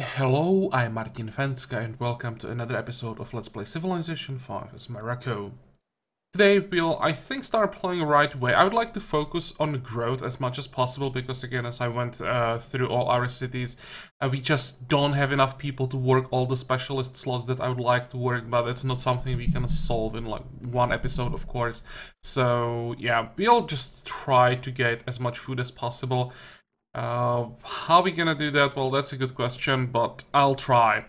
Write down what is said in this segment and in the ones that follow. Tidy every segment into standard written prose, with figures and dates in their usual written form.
Hello, I'm Martin Fencka and welcome to another episode of Let's Play Civilization 5 as Morocco. Today we'll, I think, start playing right way. I would like to focus on growth as much as possible because, again, as I went through all our cities, we just don't have enough people to work all the specialist slots that I would like to work, but it's not something we can solve in like one episode, of course. So yeah, we'll just try to get as much food as possible. How are we gonna do that? Well, that's a good question, but I'll try.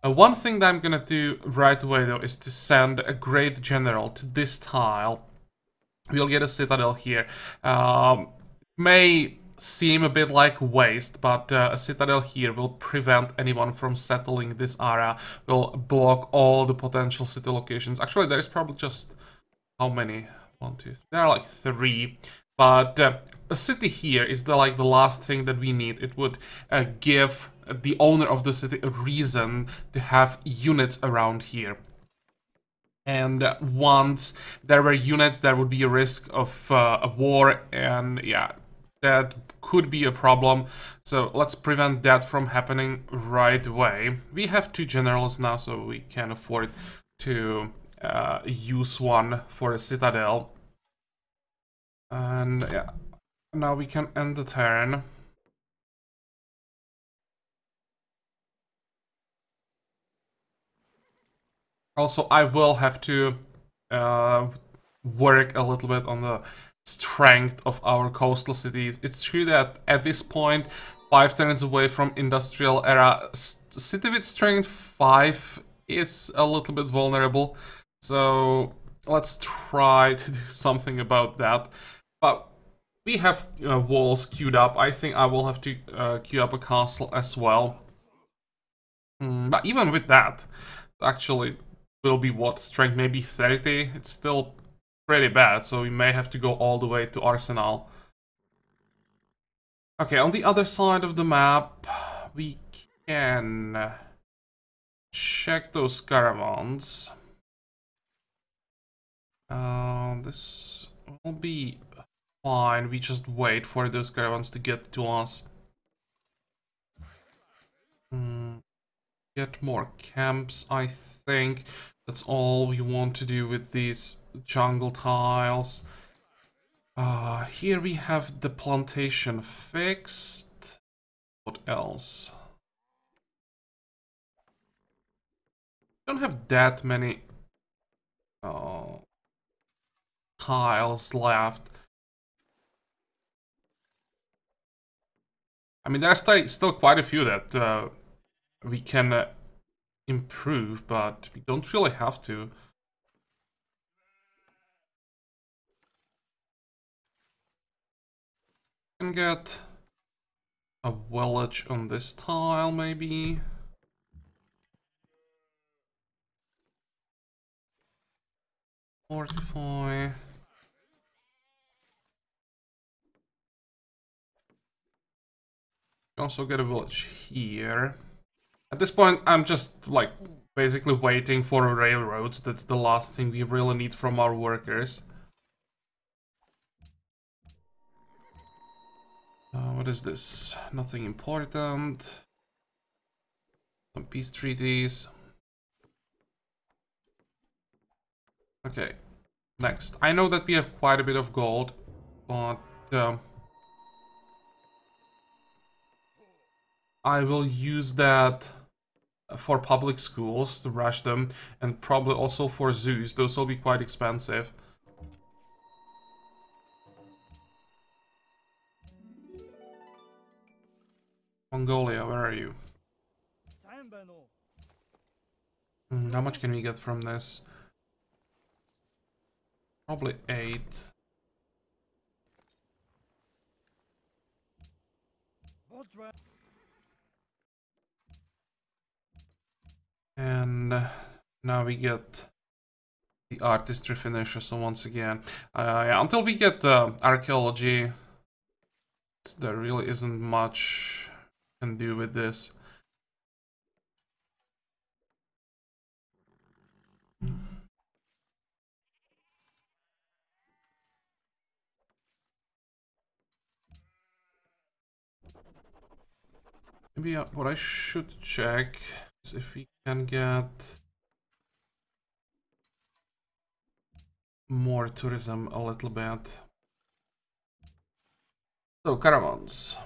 One thing that I'm gonna do right away, though, is to send a great general to this tile. We'll get a citadel here. May seem a bit like waste, but a citadel here will prevent anyone from settling this area, will block all the potential city locations. Actually, there's probably just... how many? 1, 2, 3. There are like 3. But a city here is the last thing that we need. It would give the owner of the city a reason to have units around here. And once there were units, there would be a risk of a war, and yeah, that could be a problem. So let's prevent that from happening right away. We have 2 generals now, so we can afford to use one for a citadel. And yeah, now we can end the turn. Also, I will have to work a little bit on the strength of our coastal cities. It's true that at this point, 5 turns away from industrial era, city with strength 5 is a little bit vulnerable. So let's try to do something about that. But we have walls queued up. I think I will have to queue up a castle as well. But even with that, actually will be what, strength maybe 30? It's still pretty bad, so we may have to go all the way to Arsenal. Okay, on the other side of the map, we can check those caravans. This will be fine. We just wait for those caravans to get to us. Get more camps, I think. That's all we want to do with these jungle tiles. Here we have the plantation fixed. What else? Don't have that many tiles left. I mean, there's still quite a few that we can improve, but we don't really have to. Can get a village on this tile, maybe. Fortify. Also get a village here. At this point, I'm just like basically waiting for railroads. That's the last thing we really need from our workers. What is this? Nothing important. Some peace treaties. Okay, next. I know that we have quite a bit of gold, but I will use that for public schools to rush them, and probably also for zoos. Those will be quite expensive. Mongolia, where are you? How much can we get from this? Probably 8. And now we get the artistry finisher, so once again. Yeah, until we get archaeology, there really isn't much we can do with this. Maybe what I should check is if we can get more tourism a little bit. So, caravans.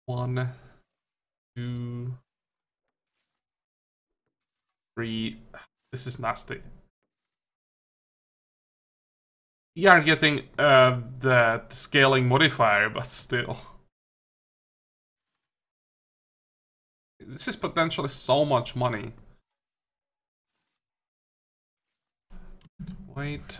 1, 2, 3. This is nasty. We are getting that scaling modifier, but still. This is potentially so much money. Wait.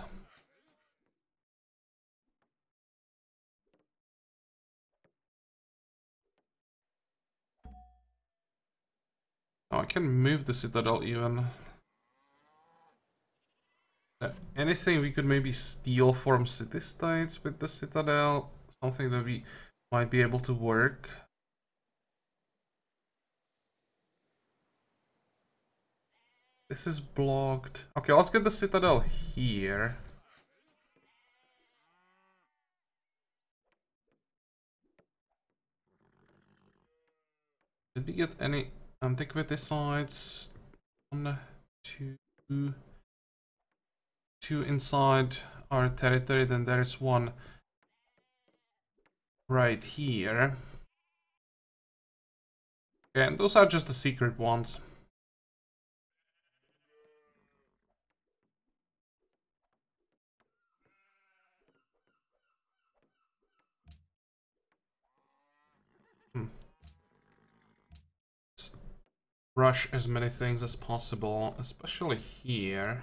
Oh, I can move the citadel even. Anything we could maybe steal from city-states with the citadel? Something that we might be able to work. This is blocked. Okay, let's get the citadel here. Did we get any antiquity sites? 1, 2, 2 inside our territory, then there is 1 right here. Okay, and those are just the secret ones. Let's rush as many things as possible, especially here.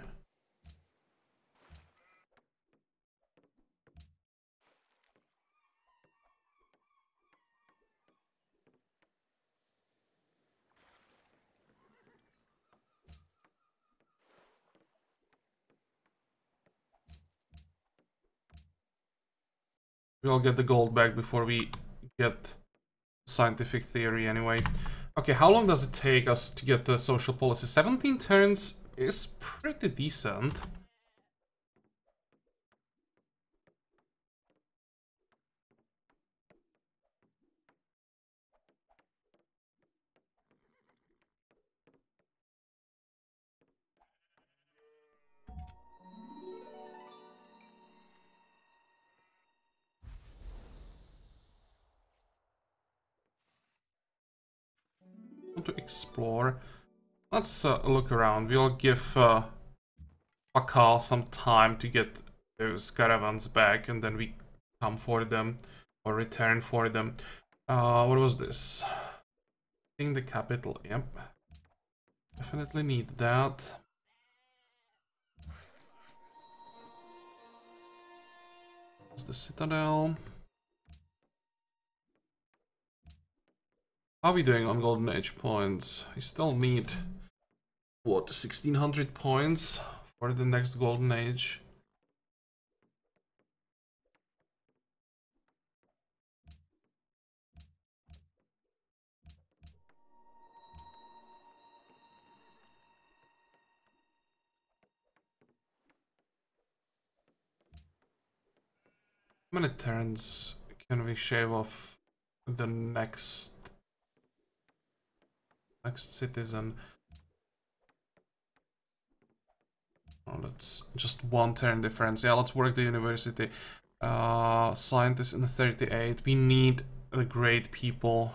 We'll get the gold back before we get scientific theory anyway. Okay, how long does it take us to get the social policy? 17 turns is pretty decent. Want to explore. Let's look around. We'll give Pakal some time to get those caravans back, and then we come for them or return for them. What was this? I think the capital. Yep, definitely need that. It's the citadel. How are we doing on Golden Age points? We still need, what, 1600 points for the next Golden Age? How many turns can we shave off the next citizen? Oh, that's just 1 turn difference. Yeah, let's work the university. Scientists in 38. We need the great people.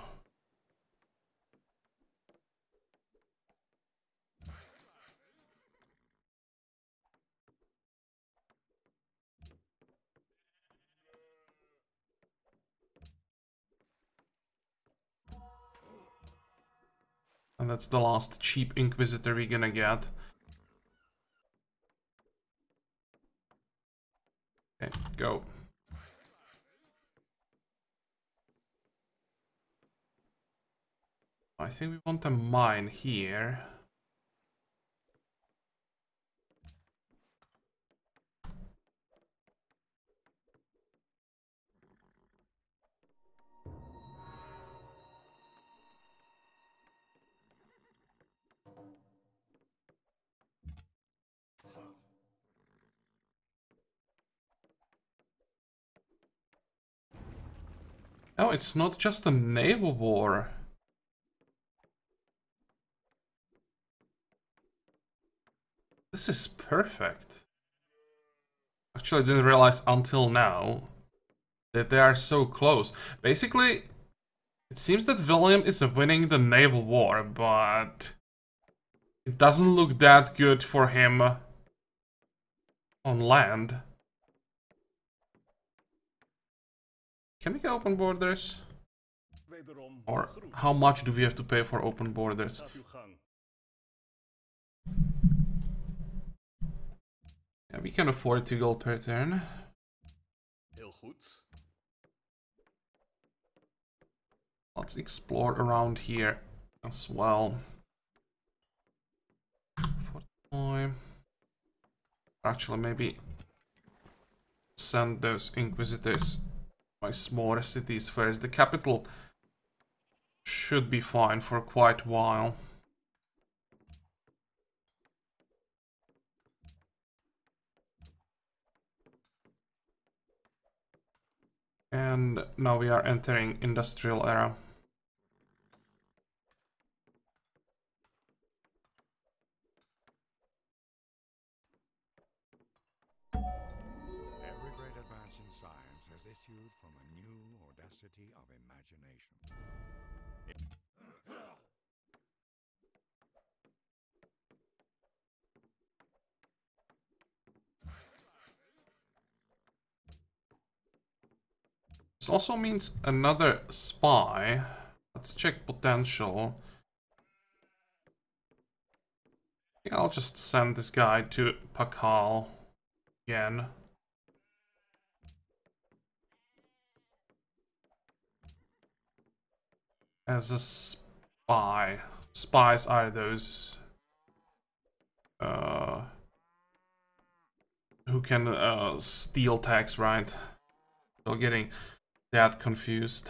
And that's the last cheap Inquisitor we're gonna get. Okay, go. I think we want a mine here. it's not just a naval war. This is perfect. Actually, I didn't realize until now that they are so close. Basically, it seems that William is winning the naval war, but it doesn't look that good for him on land. Can we get open borders? Or how much do we have to pay for open borders? Yeah, we can afford 2 gold per turn. Let's explore around here as well. 45. Actually, maybe send those Inquisitors by smaller cities first. The capital should be fine for quite a while. And now we are entering industrial era. Every great advance in science has issued from a new audacity of imagination. This also means another spy. Let's check potential. Yeah, I'll just send this guy to Pakal again. As a spy. Spies are those who can steal tax, right? So getting that confused.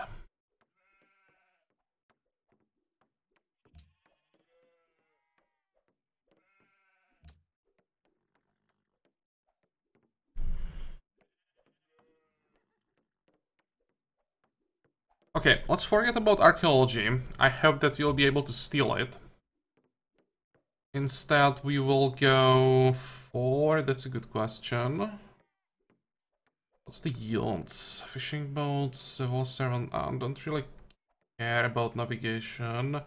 Okay, let's forget about archaeology. I hope that we'll be able to steal it. Instead, we will go for... That's a good question. What's the yields? Fishing boats, civil servant... I don't really care about navigation.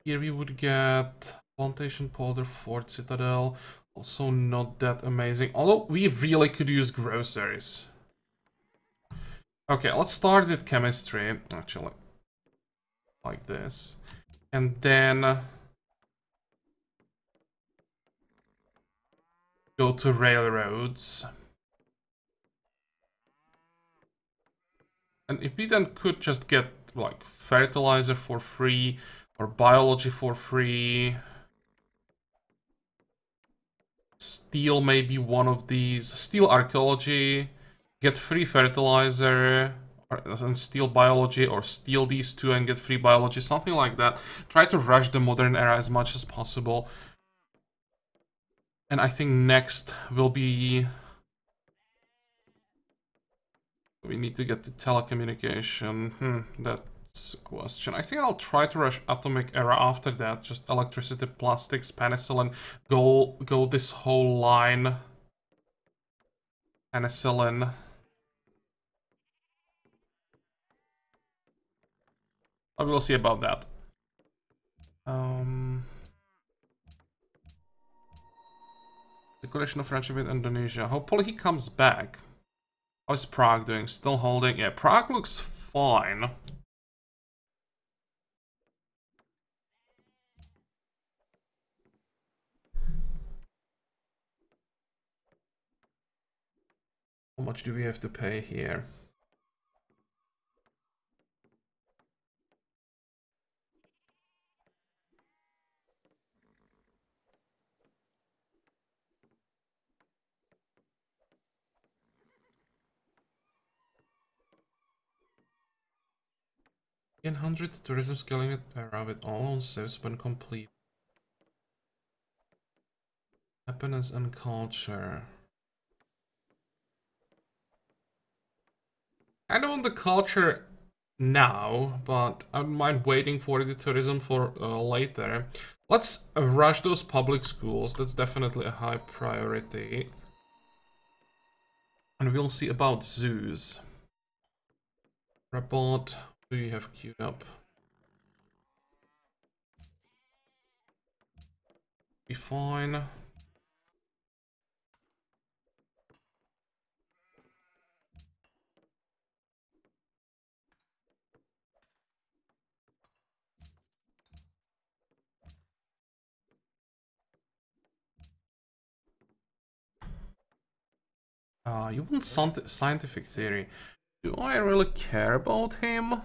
Here we would get plantation, polder, fort, citadel. Also not that amazing. Although we really could use groceries. Okay, let's start with chemistry. Actually, like this. And then go to railroads. And if we then could just get like fertilizer for free or biology for free. Steel may be one of these. Steel archaeology. Get free fertilizer. And steel biology, or steal these two and get free biology. Something like that. Try to rush the modern era as much as possible. And I think next will be... We need to get to telecommunication. That's a question. I think I'll try to rush atomic era after that. Just electricity, plastics, penicillin. Go this whole line. Penicillin. But we'll see about that. Declaration of friendship with Indonesia. Hopefully he comes back. How's Prague doing? Still holding? Yeah, Prague looks fine. How much do we have to pay here? In 100 tourism scaling era with all on saves when complete. Happiness and culture. I don't want the culture now, but I don't mind waiting for the tourism for later. Let's rush those public schools. That's definitely a high priority. And we'll see about zoos. Report. Do you have queued up? Be fine. You want scientific theory. Do I really care about him?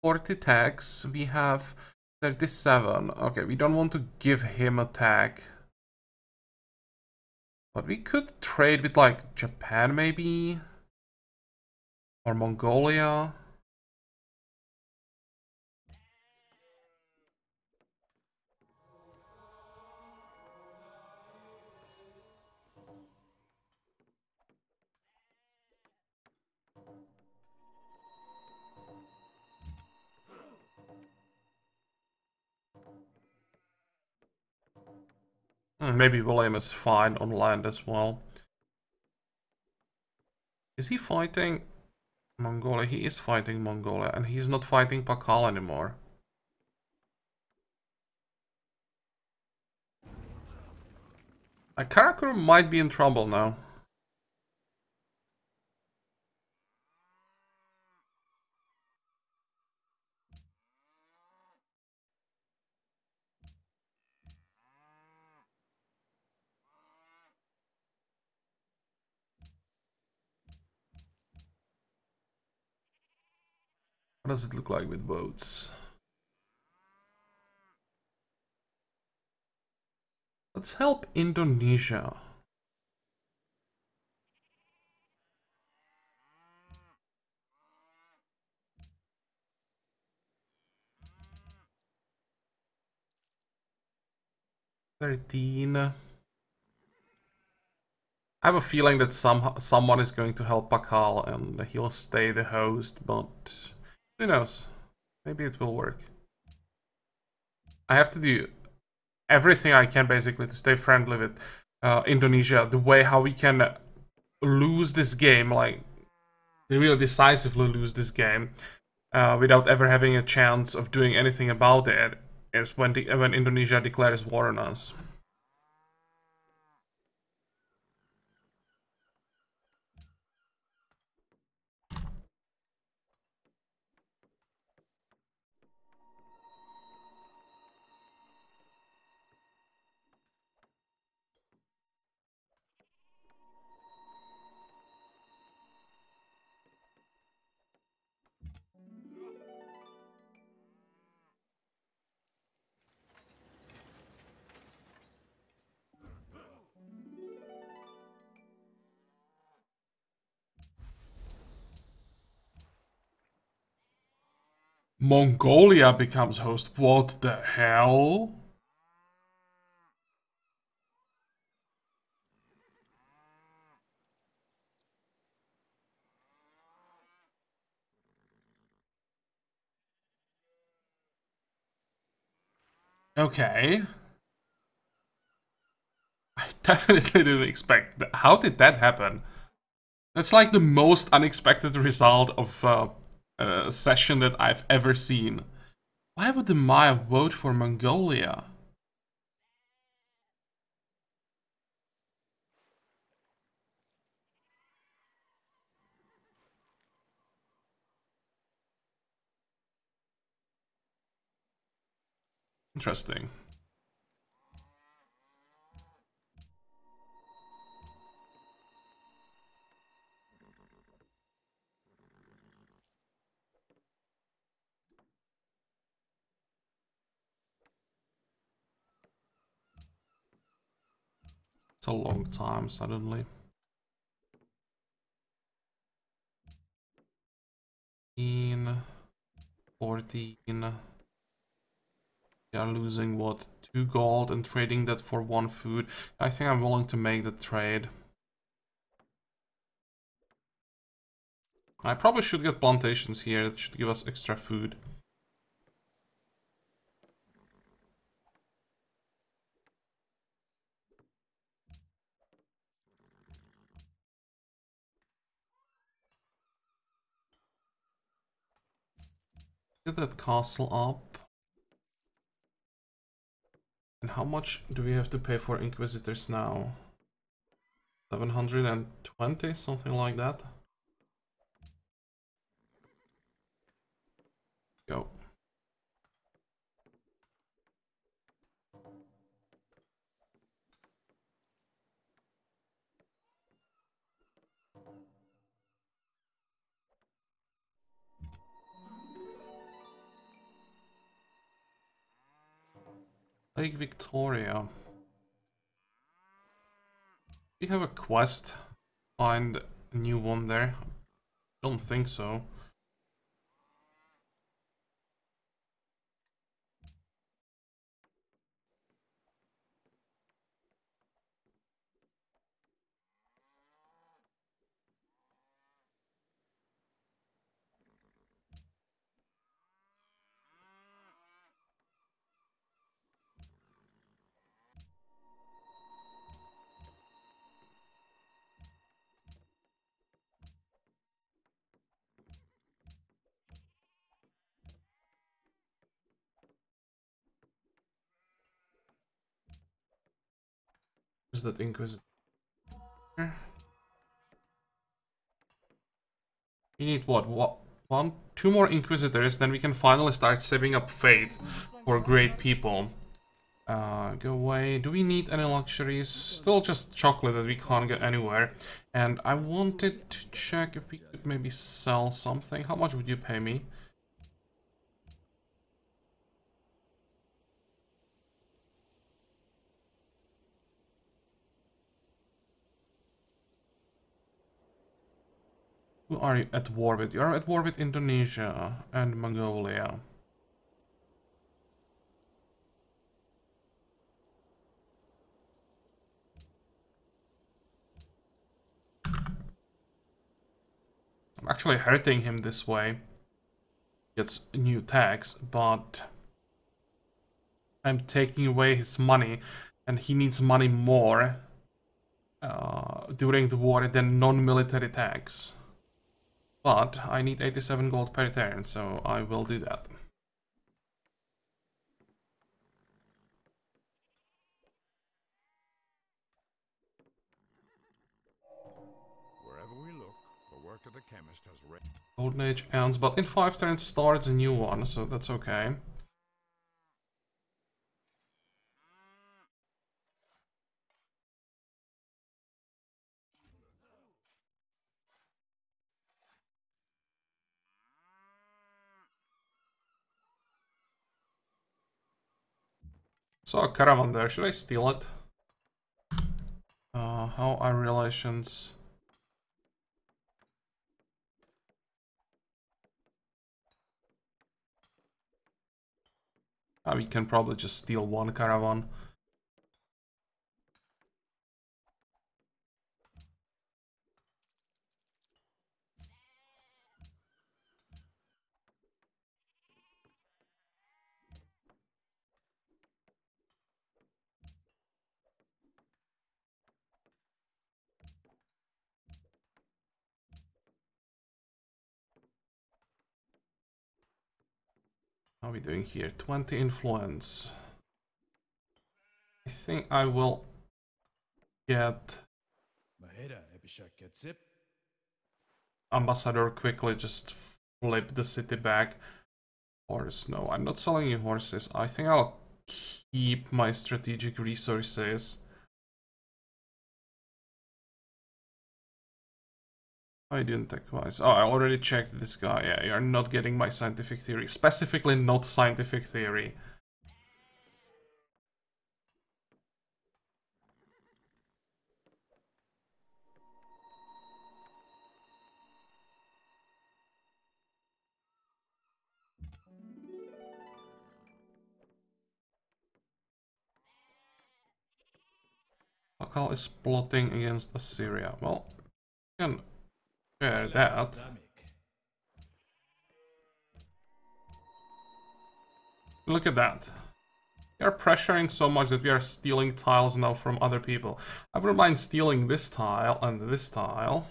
40 tags. We have 37. Okay, we don't want to give him a tag. But we could trade with like Japan maybe? Or Mongolia? Maybe William is fine on land as well. Is he fighting Mongolia? He is fighting Mongolia, and he's not fighting Pakal anymore. Karakuru might be in trouble now. What does it look like with votes? Let's help Indonesia. I have a feeling that someone is going to help Pakal and he'll stay the host, but who knows? Maybe it will work. I have to do everything I can basically to stay friendly with Indonesia. The way how we can lose this game, like really decisively lose this game, without ever having a chance of doing anything about it, is when Indonesia declares war on us. Mongolia becomes host. What the hell? Okay. I definitely didn't expect that. How did that happen? That's like the most unexpected result of a session that I've ever seen. Why would the Maya vote for Mongolia? Interesting. It's a long time suddenly. 14. We are losing what? 2 gold and trading that for 1 food. I think I'm willing to make the trade. I probably should get plantations here. It should give us extra food. Get that castle up. And how much do we have to pay for inquisitors now? 720, something like that. Go. Lake Victoria. We have a quest. Find a new one there. Don't think so. Where's that inquisitor? We need what? One, two more inquisitors, then we can finally start saving up faith for great people. Go away. Do we need any luxuries? Still just chocolate that we can't get anywhere. And I wanted to check if we could maybe sell something. How much would you pay me? Who are you at war with? You're at war with Indonesia and Mongolia. I'm actually hurting him this way. Gets new tax, but I'm taking away his money, and he needs money more during the war than non-military tax. But I need 87 gold per turn, so I will do that. Wherever we look, the work of the chemist has Golden Age ends, but in 5 turns starts a new one, so that's okay. So a caravan there, should I steal it? How are relations? We can probably just steal one caravan. How are we doing here? 20 influence. I think I will get ambassador quickly, just flip the city back. Horse, no, I'm not selling you horses. I think I'll keep my strategic resources. I didn't advise. Oh, I already checked this guy. Yeah, you're not getting my scientific theory. Specifically not scientific theory. Pakal is plotting against Assyria. Well, you can share that. Look at that. We are pressuring so much that we are stealing tiles now from other people. I wouldn't mind stealing this tile and this tile.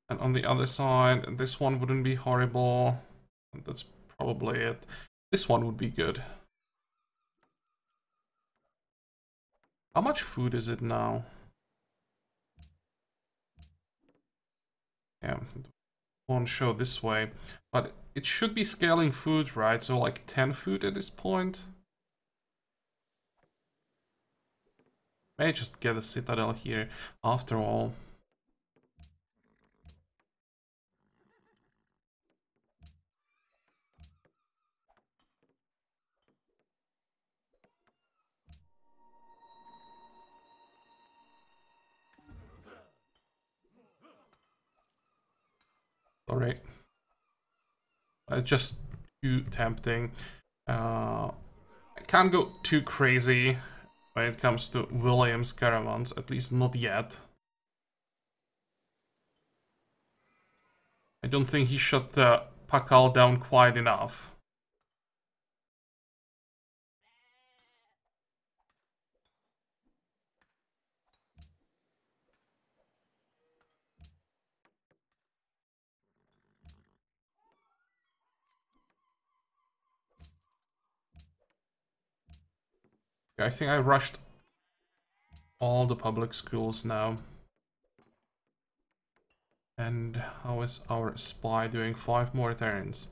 And on the other side, this one wouldn't be horrible. And that's probably it. This one would be good. How much food is it now? Yeah, it won't show this way. But it should be scaling food, right? So like 10 food at this point. May just get a citadel here after all. Sorry. It's just too tempting. I can't go too crazy when it comes to William's caravans, at least not yet. I don't think he shut Pakal down quite enough. I think I rushed all the public schools now. And how is our spy doing? 5 more turns.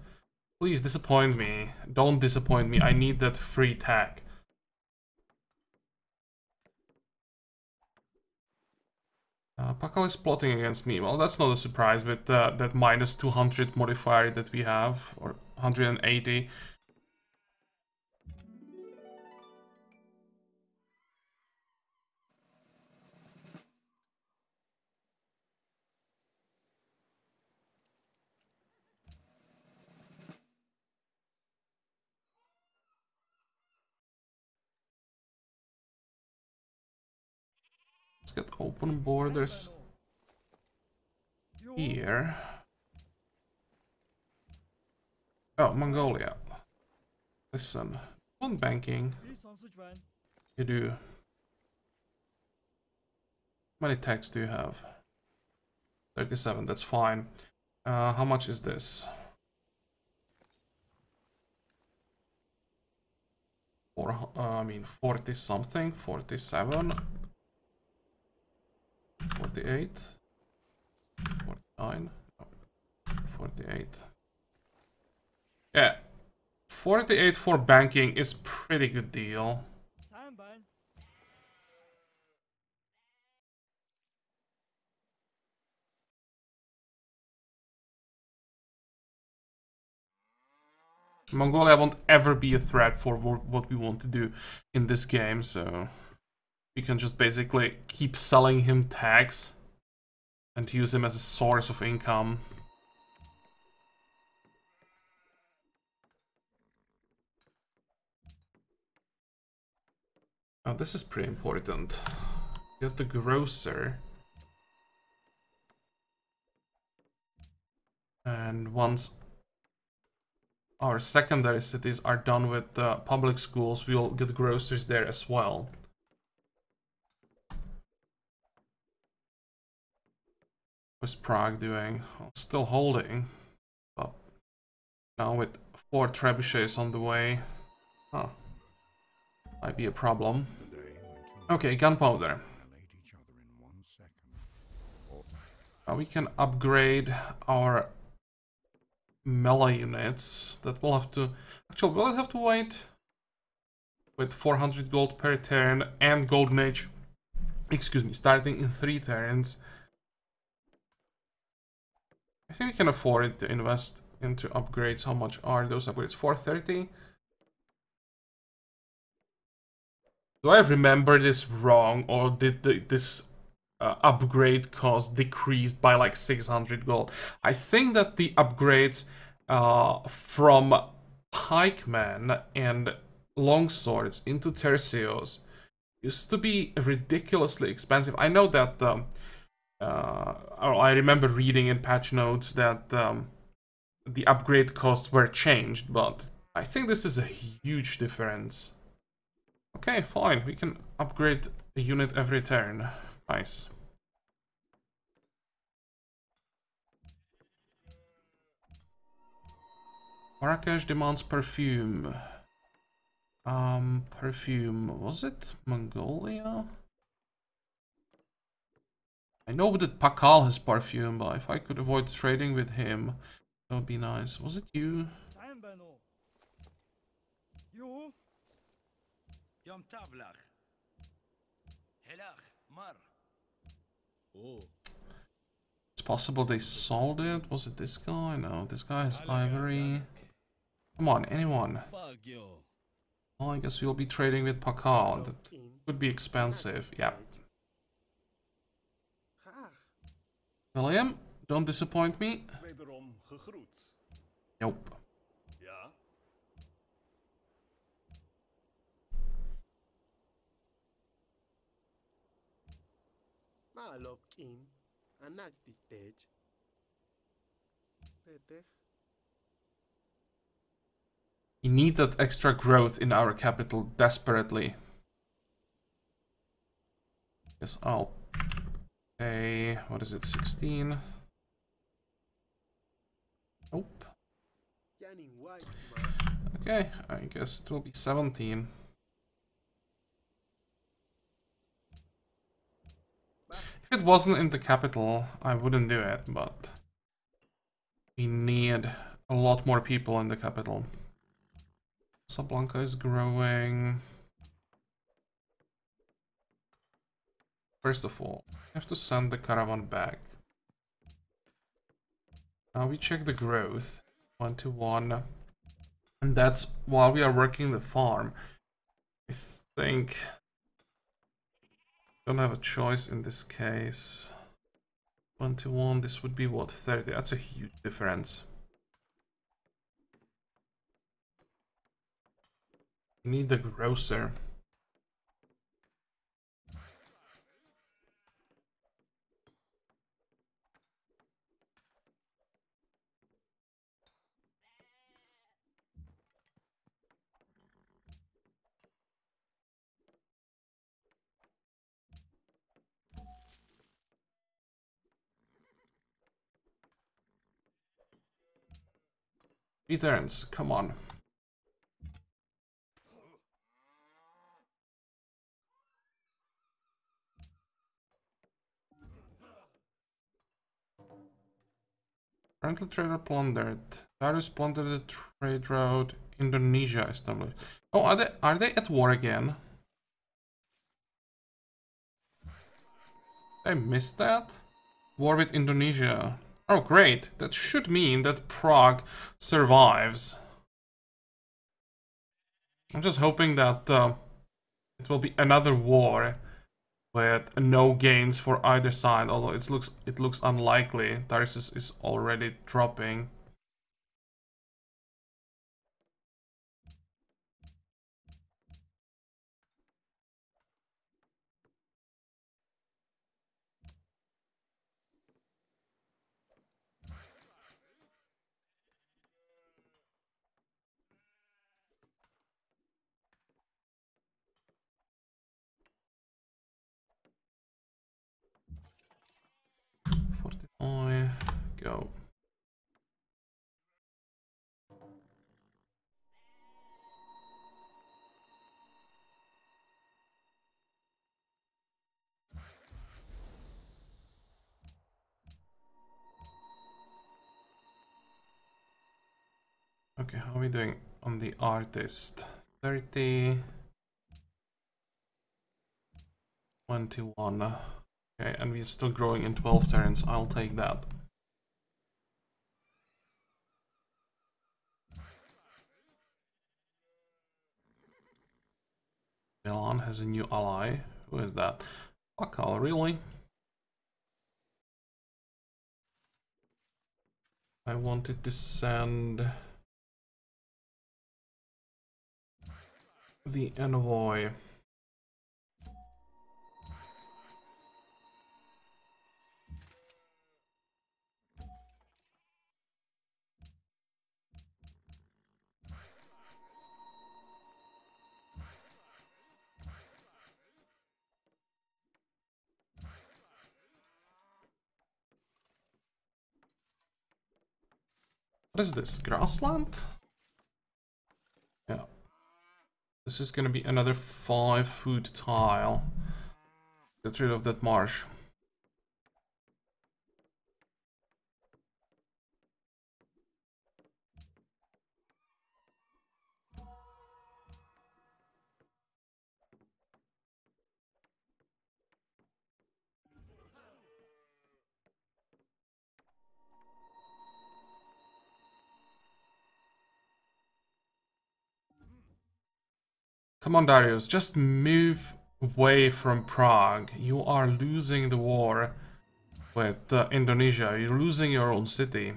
Please disappoint me. Don't disappoint me. I need that free tag. Pakal is plotting against me. Well, that's not a surprise with that minus 200 modifier that we have, or 180. Let's get open borders here. Oh, Mongolia. Listen, on banking. You do. How many tags do you have? 37, that's fine. How much is this? I mean 40 something, 47. 48, 49, 48. Yeah, 48 for banking is pretty good deal. Mongolia won't ever be a threat for what we want to do in this game, so we can just basically keep selling him tags and use him as a source of income. Oh, this is pretty important. Get the grocer. And once our secondary cities are done with public schools, we'll get grocers there as well. What's Prague doing? Still holding, but now with 4 trebuchets on the way, huh, might be a problem. Okay, gunpowder. Now we can upgrade our melee units. That will have to... Actually, will it have to wait? With 400 gold per turn and golden age, excuse me, starting in 3 turns. I think we can afford it to invest into upgrades. How much are those upgrades? 430? Do I remember this wrong, or did this upgrade cost decreased by like 600 gold? I think that the upgrades from pikemen and longswords into tercios used to be ridiculously expensive. I know that I remember reading in patch notes that the upgrade costs were changed, but I think this is a huge difference. Okay, fine. We can upgrade a unit every turn. Nice. Marrakesh demands perfume. Perfume. Was it Mongolia? I know that Pakal has perfume, but if I could avoid trading with him, that would be nice. Was it you? It's possible they sold it. Was it this guy? No, this guy has ivory. Come on, anyone. Well, I guess we'll be trading with Pakal. That could be expensive. Yeah. William, don't disappoint me. Nope. We need that extra growth in our capital desperately. Yes, I'll pay, what is it, 16? Nope. Okay, I guess it will be 17. If it wasn't in the capital, I wouldn't do it, but we need a lot more people in the capital. Casablanca is growing. First of all, I have to send the caravan back. Now we check the growth. 1 to 1. And that's while we are working the farm. I think don't have a choice in this case. 1 to 1, this would be what, 30? That's a huge difference. We need the grocer. Returns, come on. Rental trader plundered. Darius plundered the trade route. Indonesia established. Oh, are they at war again? I missed that. War with Indonesia. Oh, great. That should mean that Prague survives. I'm just hoping that it will be another war with no gains for either side, although it looks unlikely. Darius is already dropping. Fortify, go. Okay, how are we doing on the artist? 30, 21. Okay, and we're still growing in 12 turns. I'll take that. Milan has a new ally. Who is that? Pakal, really? I wanted to send the envoy. What is this? Grassland? Yeah. This is gonna be another 5 food tile. Get rid of that marsh. Come on, Darius, just move away from Prague. You are losing the war with Indonesia. You're losing your own city.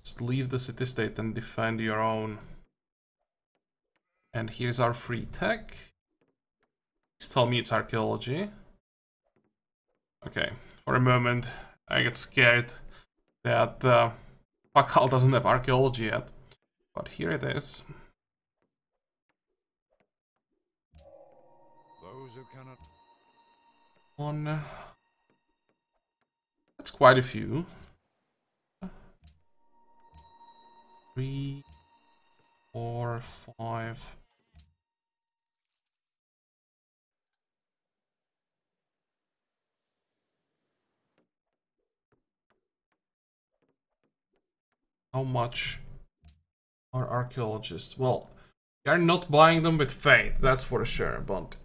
Just leave the city-state and defend your own. And here's our free tech. Please tell me it's archaeology. Okay, for a moment I get scared that Pakal doesn't have archaeology yet. But here it is. Those who cannot. One. That's quite a few. 3, 4, 5. How much are archaeologists? Well, you're not buying them with faith, that's for sure, but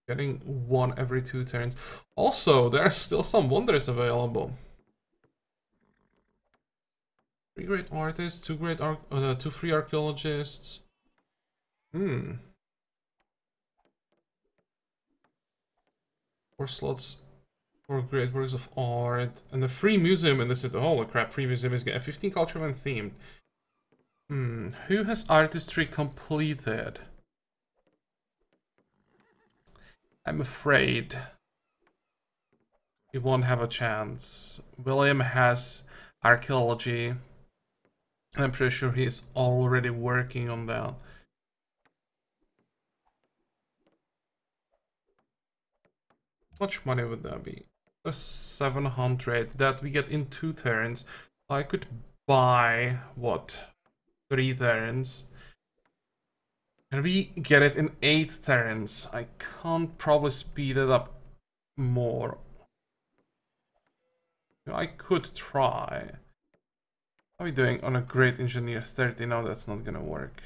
getting 1 every 2 turns. Also, there are still some wonders available. 3 great artists, 2 2 free archaeologists. 4 slots for great works of art. And the free museum in the city. Holy crap, free museum is getting 15 culture and themed. Who has artistry completed? I'm afraid he won't have a chance. William has archaeology. I'm pretty sure he's already working on that. How much money would that be? 700 that we get in 2 turns. I could buy, what, 3 turns. And we get it in 8 turns. I can't probably speed it up more. I could try. How are we doing on a great engineer 30? No, that's not gonna work.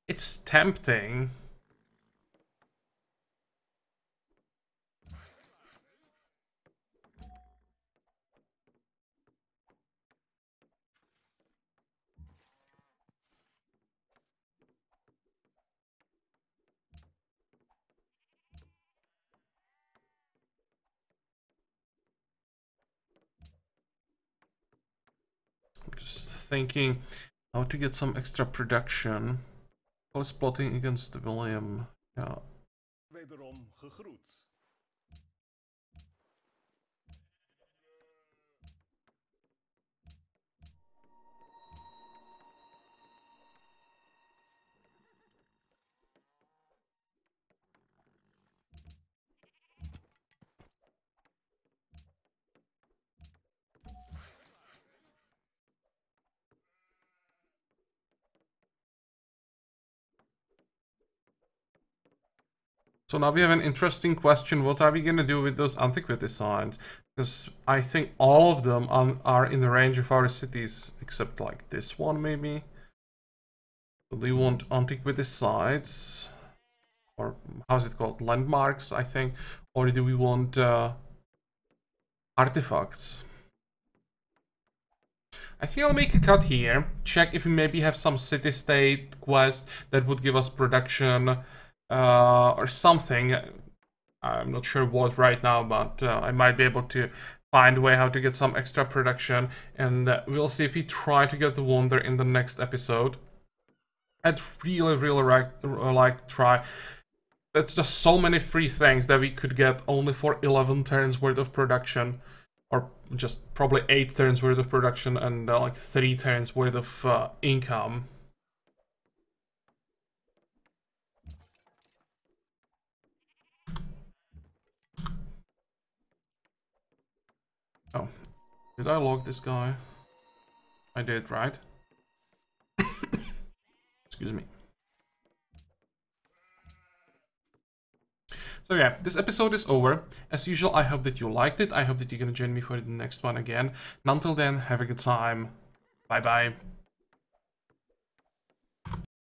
It's tempting. I'm just thinking how to get some extra production. I was plotting against William. Yeah. Wederom gegroet. So now we have an interesting question. What are we gonna do with those antiquity signs? Because I think all of them are in the range of our cities, except like this one maybe. So do you want antiquity sites? Or how's it called? Landmarks, I think. Or do we want artifacts? I think I'll make a cut here. Check if we maybe have some city-state quest that would give us production or something. I'm not sure what right now, but I might be able to find a way how to get some extra production. And we'll see if we try to get the wonder in the next episode. I'd really like to try. That's just so many free things that we could get only for 11 turns worth of production. Or just probably 8 turns worth of production and like 3 turns worth of income. Oh, did I log this guy? I did, right? Excuse me. So yeah, this episode is over. As usual, I hope that you liked it. I hope that you're gonna join me for the next one again. And until then, have a good time. Bye bye.